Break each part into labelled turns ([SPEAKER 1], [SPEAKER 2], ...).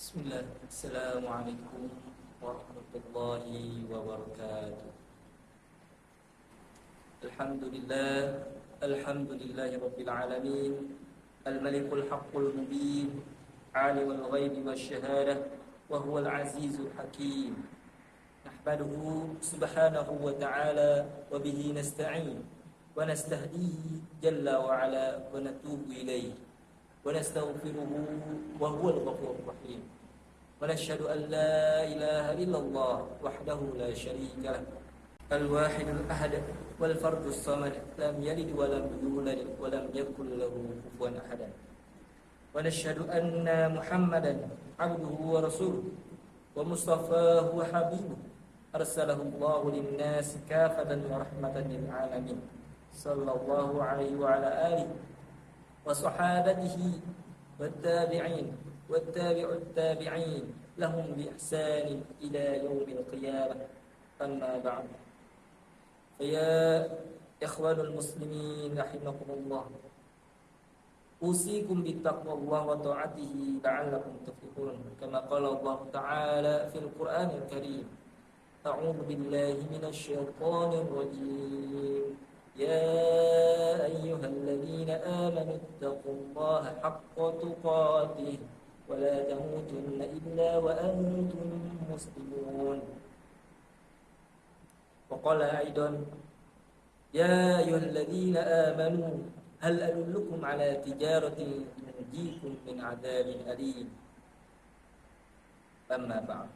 [SPEAKER 1] Bismillah. Assalamualaikum warahmatullahi wabarakatuh. Alhamdulillah. Alhamdulillahi rabbil alamin. Al-malikul haqqul mubin. Alimul ghaibi wasyahadah. Wa huwal azizul hakim. Nahmaduhu subhanahu wa ta'ala. Wa bihi nasta'in. Wa nastahdihi jalla wa ala. Wa natubu ilayhi. ونستغفره وهو الغفور الرحيم ونشهد أن لا إله إلا الله وحده لا شريك له الواحد الأحد والفرد الصمد لم يلد ولم يولد ولم يكن له كفوا أحد ونشهد أن محمدا عبده ورسوله ومصطفاه وحبيبه أرسله الله للناس كافة ورحمة للعالمين صلى الله عليه وعلى آله وصحابته والتابعين والتابع التابعين لهم بإحسان إلى يوم القيامة أما بعد فيا إخوان المسلمين رحمكم الله أوصيكم بتقوى الله وطاعته لعلكم تفلحون كما قال الله تعالى في القرآن الكريم أعوذ بالله من الشيطان الرجيم يا أيها الذين آمنوا اتقوا الله حق تقاته ولا تموتن إلا وأنتم مسلمون وقال أيضا يا أيها الذين آمنوا هل أدلكم على تجارة تنجيكم من عذاب أليم أما بعد.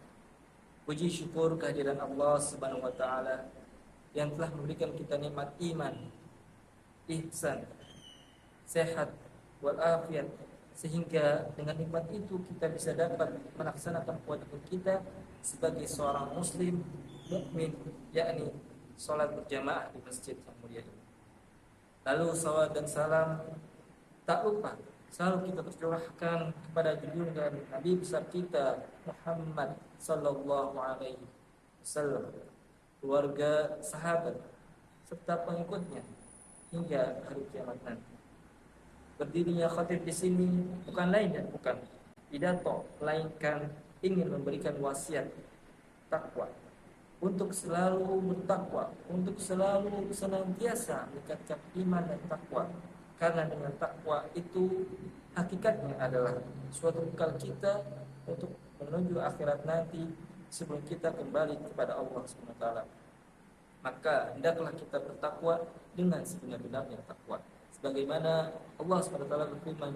[SPEAKER 1] Puji syukur kehadiran Allah Subhanahu wa taala yang telah memberikan kita nikmat iman, ihsan, sehat, walafiat, sehingga dengan nikmat itu kita bisa dapat melaksanakan kewajiban kita sebagai seorang muslim mukmin, yakni salat berjamaah di masjid yang mulia ini. Lalu salawat dan salam tak lupa selalu kita tercurahkan kepada junjungan Nabi besar kita Muhammad sallallahu alaihi wasallam, keluarga, sahabat, serta pengikutnya hingga hari kiamat nanti. Berdirinya khatib di sini bukan lain dan bukan pidato, melainkan ingin memberikan wasiat takwa untuk selalu bertakwa, untuk selalu senantiasa meningkatkan iman dan takwa. Karena dengan takwa itu hakikatnya adalah suatu bekal kita untuk menuju akhirat nanti sebelum kita kembali kepada Allah SWT. Maka hendaklah kita bertakwa dengan sebenar-benarnya takwa. Sebagaimana Allah SWT berfirman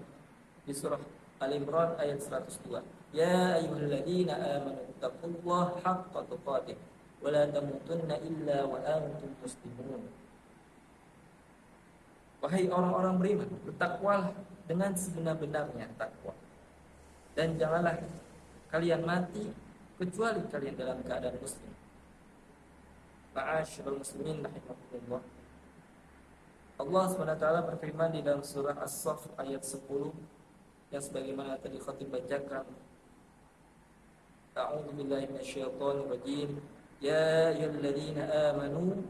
[SPEAKER 1] di surah Al-Imran ayat 102. Ya ayyuhalladzina amanu taqullaha haqqa tuqatih wa la tamutunna illa wa antum muslimun. Wahai orang-orang beriman, bertakwalah dengan sebenar-benarnya takwa. Dan janganlah kalian mati kecuali kalian dalam keadaan muslim. Ma'asyiral muslimin rahimakumullah. Allah SWT berfirman di dalam surah As-Saff ayat 10 yang sebagaimana tadi khatib bacakan. A'udzu billahi minasyaitonir rajim. Ya ayyuhalladzina amanu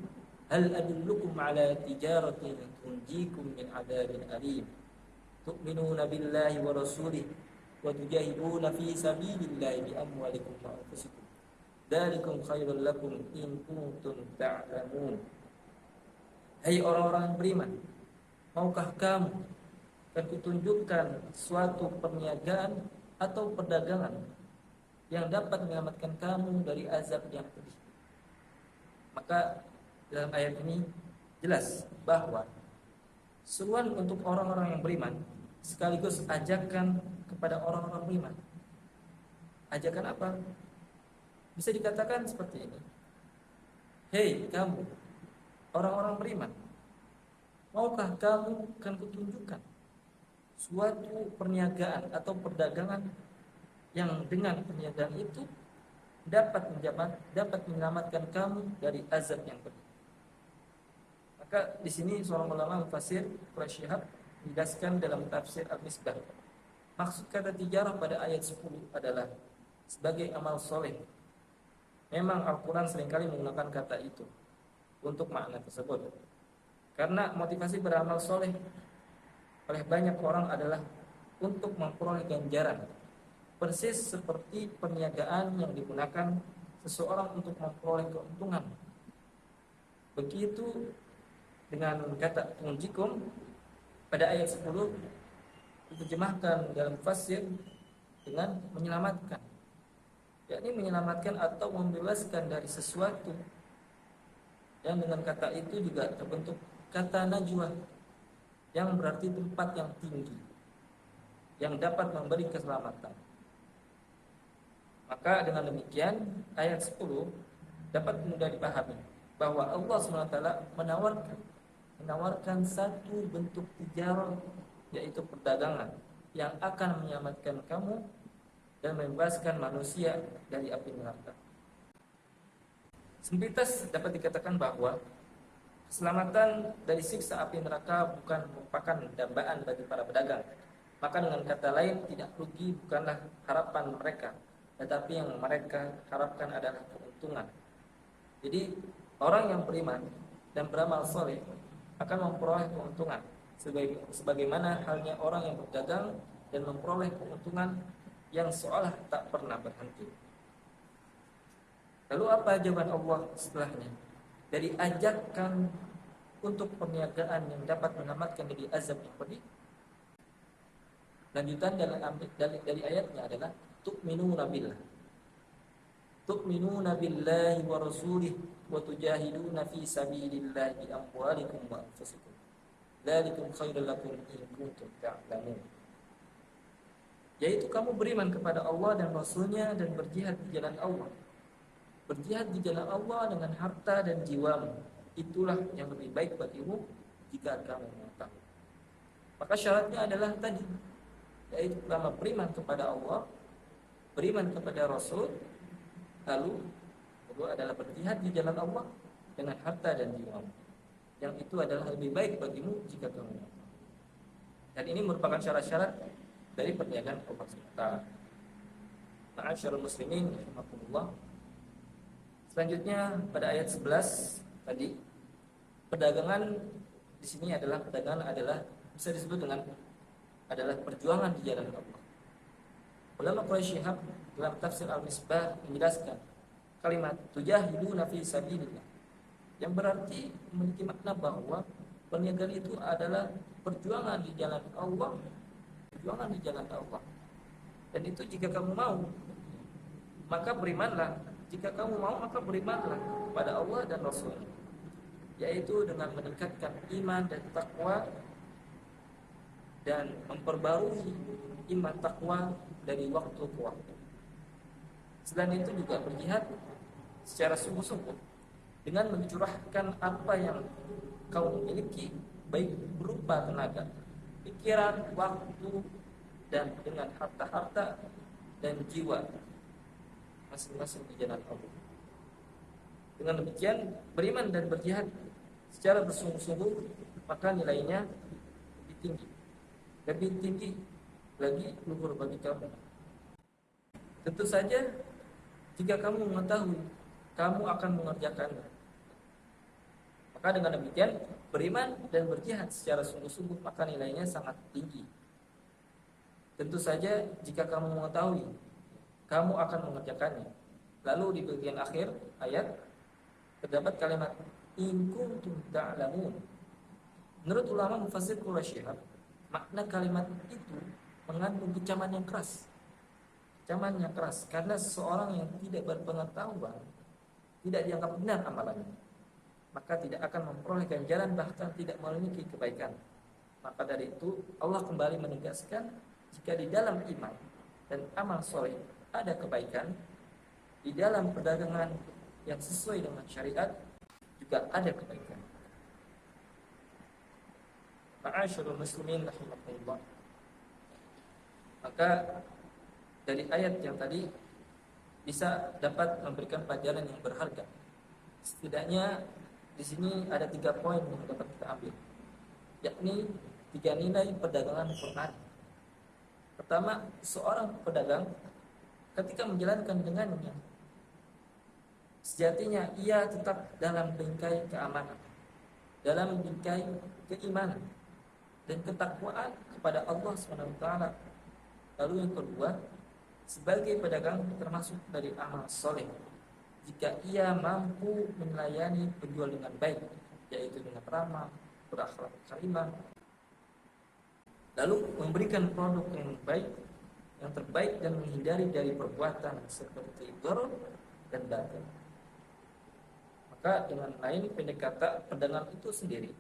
[SPEAKER 1] hal adullukum ala tijaratin tunjikum min adzabin alim. Tu'minuna billahi wa rasulihi wa tujahiduna fi sabilillahi bi amwalikum wa anfusikum dzalikum khairul lakum in kuntum ta'lamun. Hai orang-orang beriman, maukah kamu akan kutunjukkan suatu perniagaan atau perdagangan yang dapat menyelamatkan kamu dari azab yang pedih? Maka dalam ayat ini jelas bahwa seruan untuk orang-orang yang beriman sekaligus ajakan kepada orang-orang beriman. Ajakan apa? Bisa dikatakan seperti ini. Hei kamu, orang-orang beriman, maukah kamu akan kutunjukkan suatu perniagaan atau perdagangan yang dengan perniagaan itu dapat menyelamatkan kamu dari azab yang pedih? Maka di sini seorang ulama mufassir Quraisy Shihab menjelaskan dalam tafsir Al-Misbah. Maksud kata tijarah pada ayat 10 adalah sebagai amal soleh. Memang Al-Quran seringkali menggunakan kata itu untuk makna tersebut. Karena motivasi beramal soleh oleh banyak orang adalah untuk memperoleh ganjaran persis seperti perniagaan yang digunakan seseorang untuk memperoleh keuntungan. Begitu dengan kata tunjikum pada ayat 10 diterjemahkan dalam fasir dengan menyelamatkan, yakni menyelamatkan atau membebaskan dari sesuatu. Yang dengan kata itu juga terbentuk kata najwa yang berarti tempat yang tinggi yang dapat memberi keselamatan. Maka dengan demikian ayat 10 dapat mudah dipahami bahwa Allah SWT menawarkan satu bentuk tijarah, yaitu perdagangan yang akan menyelamatkan kamu dan membebaskan manusia dari api neraka. Sepintas dapat dikatakan bahwa keselamatan dari siksa api neraka bukan merupakan dambaan bagi para pedagang. Maka dengan kata lain, tidak rugi bukanlah harapan mereka, tetapi yang mereka harapkan adalah keuntungan. Jadi orang yang beriman dan beramal soleh akan memperoleh keuntungan, sebagaimana halnya orang yang berdagang dan memperoleh keuntungan yang seolah tak pernah berhenti. Lalu apa jawaban Allah setelahnya? Dari ajakan untuk perniagaan yang dapat menyelamatkan dari azab yang pedih, lanjutan dari ayatnya adalah tu'minuna billah. Tu'minuna billahi wa rasulih wa tujahiduna fi sabilillahi bi amwalikum wa anfusikum. Dzalikum khairul lakum in kuntum ta'lamun. Yaitu kamu beriman kepada Allah dan Rasulnya dan berjihad di jalan Allah. Berjihad di jalan Allah dengan harta dan jiwamu. Itulah yang lebih baik bagimu jika kamu mengetahui. Maka syaratnya adalah tadi, yaitu pertama beriman kepada Allah, beriman kepada Rasul, lalu kedua adalah berjihad di jalan Allah dengan harta dan jiwamu. Yang itu adalah lebih baik bagimu jika kamu mengetahui. Dan ini merupakan syarat-syarat dari perniagaan Allah SWT. Ma'asyiral muslimin rahimakumullah. Selanjutnya pada ayat 11 tadi, perdagangan di sini adalah bisa disebut dengan adalah perjuangan di jalan Allah. Ulama Quraisy Shihab dalam tafsir Al-Misbah menjelaskan kalimat tujahiduna fi sabilillah yang berarti memiliki makna bahwa perniagaan itu adalah perjuangan di jalan Allah, perjuangan di jalan Allah. Dan itu jika kamu mau, maka berimanlah. Jika kamu mau, maka berimanlah kepada Allah dan Rasul-Nya, yaitu dengan meningkatkan iman dan takwa dan memperbarui iman takwa dari waktu ke waktu. Selain itu juga berjihad secara sungguh-sungguh dengan mencurahkan apa yang kau miliki, baik berupa tenaga, pikiran, waktu, dan dengan harta-harta dan jiwa masing-masing di jalan Allah. Dengan demikian, beriman dan berjihad secara bersungguh-sungguh, maka nilainya lebih tinggi lagi luhur bagi kamu. Tentu saja jika kamu mengetahui, kamu akan mengerjakannya. Maka dengan demikian, beriman dan berjihad secara sungguh-sungguh, maka nilainya sangat tinggi. Tentu saja jika kamu mengetahui, kamu akan mengerjakannya. Lalu di bagian akhir ayat terdapat kalimat in kuntum ta'lamun. Menurut ulama mufassir Quraisy, makna kalimat itu mengandung kecaman yang keras. Kecaman yang keras karena seseorang yang tidak berpengetahuan tidak dianggap benar amalannya, maka tidak akan memperoleh ganjaran, bahkan tidak memiliki kebaikan. Maka dari itu Allah kembali menegaskan, jika di dalam iman dan amal soleh ada kebaikan, di dalam perdagangan yang sesuai dengan syariat juga ada kebaikan. Ma'asyiral muslimin rahimakumullah. Maka dari ayat yang tadi bisa dapat memberikan pelajaran yang berharga. Setidaknya di sini ada 3 poin yang dapat kita ambil, yakni 3 nilai perdagangan Quran. Pertama, seorang pedagang ketika menjalankan dengannya, sejatinya ia tetap dalam bingkai keamanan, dalam bingkai keimanan dan ketakwaan kepada Allah SWT. Lalu yang kedua, sebagai pedagang termasuk dari amal soleh jika ia mampu melayani penjual dengan baik, yaitu dengan ramah, berakhlak karimah, lalu memberikan produk yang baik, yang terbaik, dan menghindari dari perbuatan seperti gharar dan batil. Maka dengan lain pendek kata, pedagang itu sendiri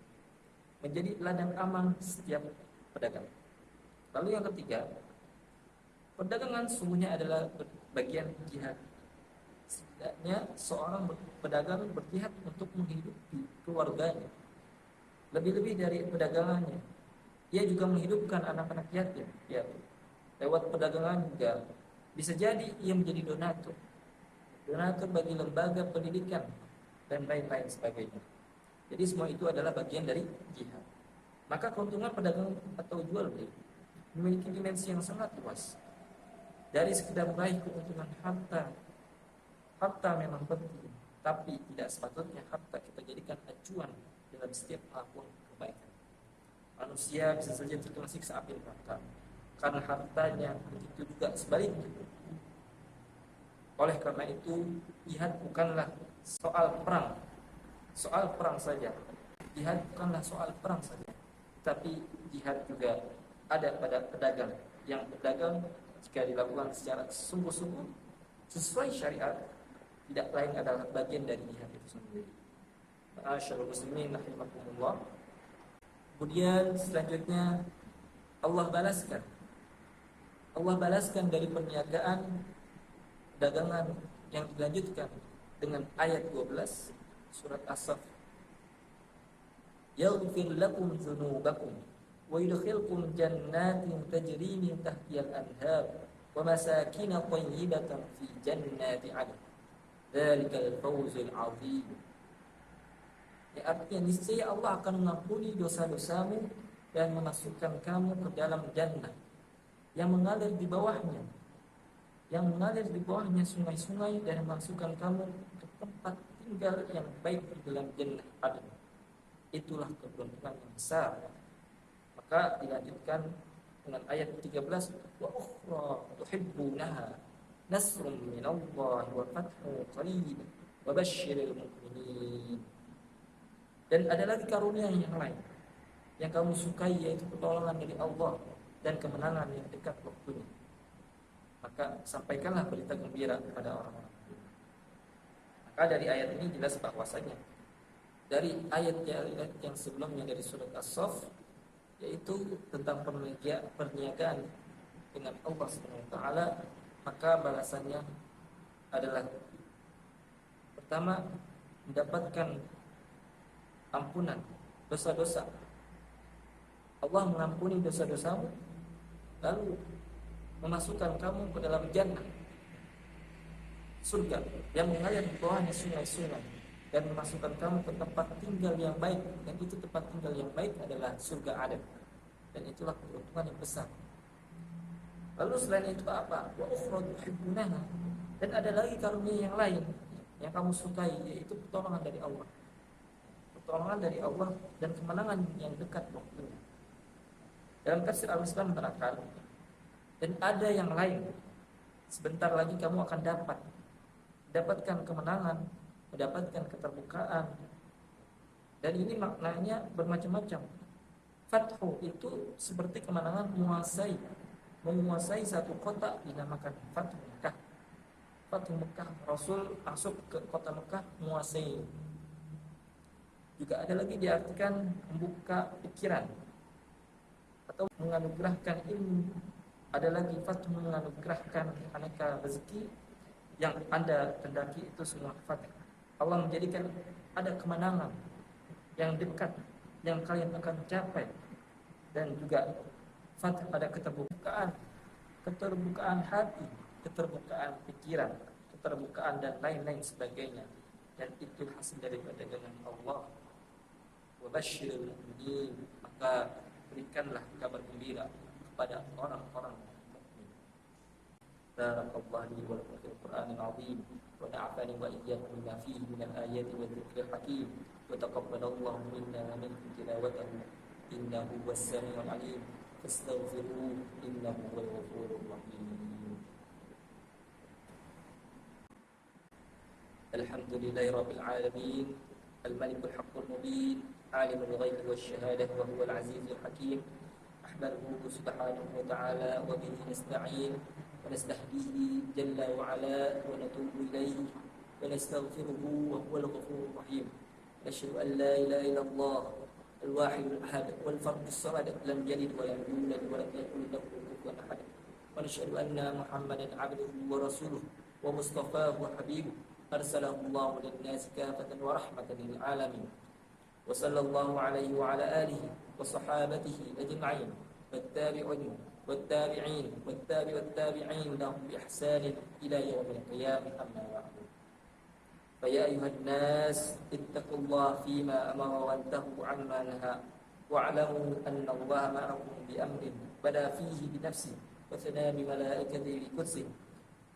[SPEAKER 1] menjadi ladang aman setiap pedagang. Lalu yang ketiga, perdagangan sungguhnya adalah bagian jihad. Setidaknya seorang pedagang berjihad untuk menghidupi keluarganya. Lebih-lebih dari perdagangannya, ia juga menghidupkan anak-anak yatim. Ya, lewat perdagangan juga bisa jadi ia menjadi donatur bagi lembaga pendidikan dan lain-lain sebagainya. Jadi semua itu adalah bagian dari jihad. Maka keuntungan pedagang atau jual beli memiliki dimensi yang sangat luas. Dari sekedar meraih keuntungan harta memang penting, tapi tidak sepatutnya harta kita jadikan acuan dalam setiap melakukan kebaikan. Manusia bisa saja terkena siksa api neraka karena hartanya, begitu juga sebaliknya. Oleh karena itu, jihad bukanlah soal perang saja. Jihad bukanlah soal perang saja, tapi jihad juga ada pada pedagang. Yang berdagang jika dilakukan secara sungguh-sungguh sesuai syariat, tidak lain adalah bagian dari jihad itu sendiri. Ma'asyiral muslimin rahimakumullah. Kemudian selanjutnya Allah balaskan dari perniagaan dagangan yang dilanjutkan dengan ayat 12 surat As-Saff. Yaghfir lakum dzunubakum wa yudkhilkum jannatin tajri min tahtihal anhar wa masakin thayyibatan fi jannati 'adn. Dzalikal fawzul 'adzim. Ya, artinya niscaya Allah akan mengampuni dosa-dosamu dan memasukkan kamu ke dalam jannah yang mengalir di bawahnya sungai-sungai, dan memasukkan kamu ke tempat tinggal yang baik di dalam jannah Adn. Itulah keberuntungan yang besar. Maka dilanjutkan dengan ayat 13, wa ukhra tuhibbunaha nasrun minallahi wa fathun qarib wa basyiril mu'minin. Dan ada lagi karunia yang lain yang kamu sukai, yaitu pertolongan dari Allah dan kemenangan yang dekat waktunya. Maka sampaikanlah berita gembira kepada orang-orang. Maka dari ayat ini jelas bahwasanya dari ayat yang sebelumnya dari surat As-Saff, yaitu tentang perniagaan dengan Allah Subhanahu wa taala, maka balasannya adalah pertama, mendapatkan ampunan dosa-dosa. Allah mengampuni dosa-dosamu, lalu memasukkan kamu ke dalam jannah, surga yang mengalir di bawahnya sungai-sungai, dan memasukkan kamu ke tempat tinggal yang baik, dan itu tempat tinggal yang baik adalah surga Adn. Dan itulah keuntungan yang besar. Lalu selain itu apa? Wa ukhra tuhibbunaha. Dan ada lagi karunia yang lain yang kamu sukai, yaitu pertolongan dari Allah. Pertolongan dari Allah dan kemenangan yang dekat waktunya. Dalam tafsir Al-Islam menerangkan, dan ada yang lain, sebentar lagi kamu akan mendapatkan kemenangan, mendapatkan keterbukaan. Dan ini maknanya bermacam-macam. Fathu itu seperti kemenangan menguasai satu kota, dinamakan Fathu Mekah. Fathu Mekah, Rasul masuk ke kota Mekah, menguasai. Juga ada lagi diartikan membuka pikiran atau menganugerahkan ilmu. Ada lagi fathu menganugerahkan aneka rezeki yang Anda kendaki, itu semua fathu. Allah menjadikan ada kemenangan yang dekat yang kalian akan capai. Dan juga fathu ada keterbukaan hati, keterbukaan pikiran, keterbukaan dan lain-lain sebagainya. Dan itu hasil daripada dagangan Allah. Wa basyiril mu'minin, maka berikanlah kabar gembira kepada orang-orang mukmin. Barakallahu li wa lakum fil Qur'anil 'azim wa na'afani wa iyyakum bima fihi minal ayati wa dzikril hakim wa taqabbalallahu minna wa minkum tilawatahu innahu was-sami'ul 'alim fastaghfiruhu innahu huwal ghafurur rahim. الحمد لله رب العالمين الملك الحق المبين عالم الغيب والشهادة وهو العزيز الحكيم أحمده سبحانه وتعالى وبه نستعين ونستهديه جل وعلا ونتوب إليه ونستغفره وهو الغفور الرحيم نشهد أن لا إله إلا الله الواحد الأحد والفرد الصمد لم يلد ولم يولد ولم يكن له كفوا أحد ونشهد أن محمدا عبده ورسوله ومصطفاه وحبيبه أرسله الله للناس كافة ورحمة للعالمين وصلى الله عليه وعلى آله وصحابته أجمعين والتابعين والتابعين لهم بإحسان إلى يوم القيامة أما بعد فيا أيها الناس اتقوا الله فيما أمر وانتهوا عما نهى واعلموا أن الله معكم بأمر بدأ فيه بنفسه وثنى بملائكته بقدسه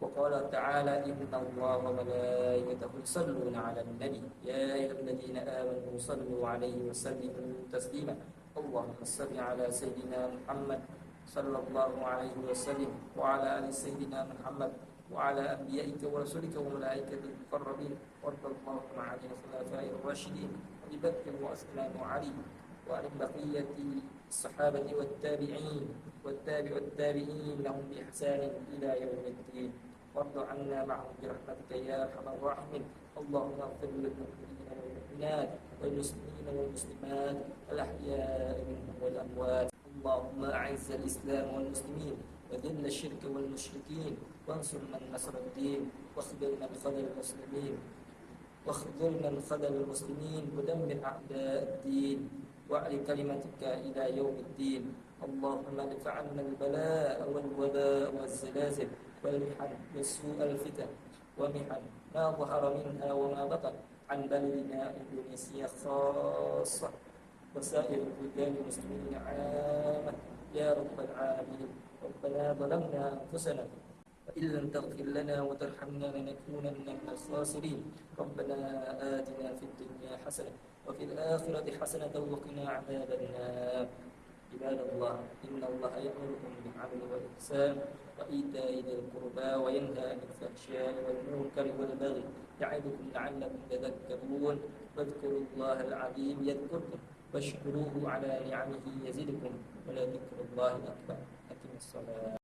[SPEAKER 1] وقال تعالى إن الله وملائكته يصلون على النبي يا أيها الذين آمنوا صلوا عليه وسلموا تسليما اللهم صل على سيدنا محمد صلى الله عليه وسلم وعلى آل سيدنا محمد وعلى أنبيائك ورسلك وملائكة المقربين وارض اللهم عن الخلفاء الراشدين أبي بكر وعثمان وعلي وعن بقية الصحابة والتابعين والتابعين لهم بإحسان إلى يوم الدين وارض عنا معهم برحمتك يا أرحم الراحمين اللهم اغفر للمؤمنين والمؤمنات والمسلمين والمسلمات الأحياء منهم والأموات اللهم أعز الإسلام والمسلمين وذل الشرك والمشركين وانصر من نصر الدين واخذل من خذل المسلمين ودمر أعداء الدين وأعل كلمتك إلى يوم الدين اللهم ادفع عنا البلاء والوباء والزلازل والمحن وسوء الفتن ومحن ما ظهر منها وما بطن عن بلدنا إندونيسيا خاصة وسائر بلدان المسلمين عامة يا رب العالمين ربنا ظلمنا أنفسنا وإن لم تغفر لنا وترحمنا لنكونن من الخاسرين ربنا آتنا في الدنيا حسنة وفي الآخرة حسنة وقنا عذاب النار عباد الله إن الله يأمركم بالعدل والإحسان وإيتاء ذي القربى وينهى عن الفحشاء والمنكر والبغي يعظكم لعلكم تذكرون واذكروا الله العظيم يذكركم واشكروه على نعمه يزدكم ولذكر الله أكبر أقم الصلاة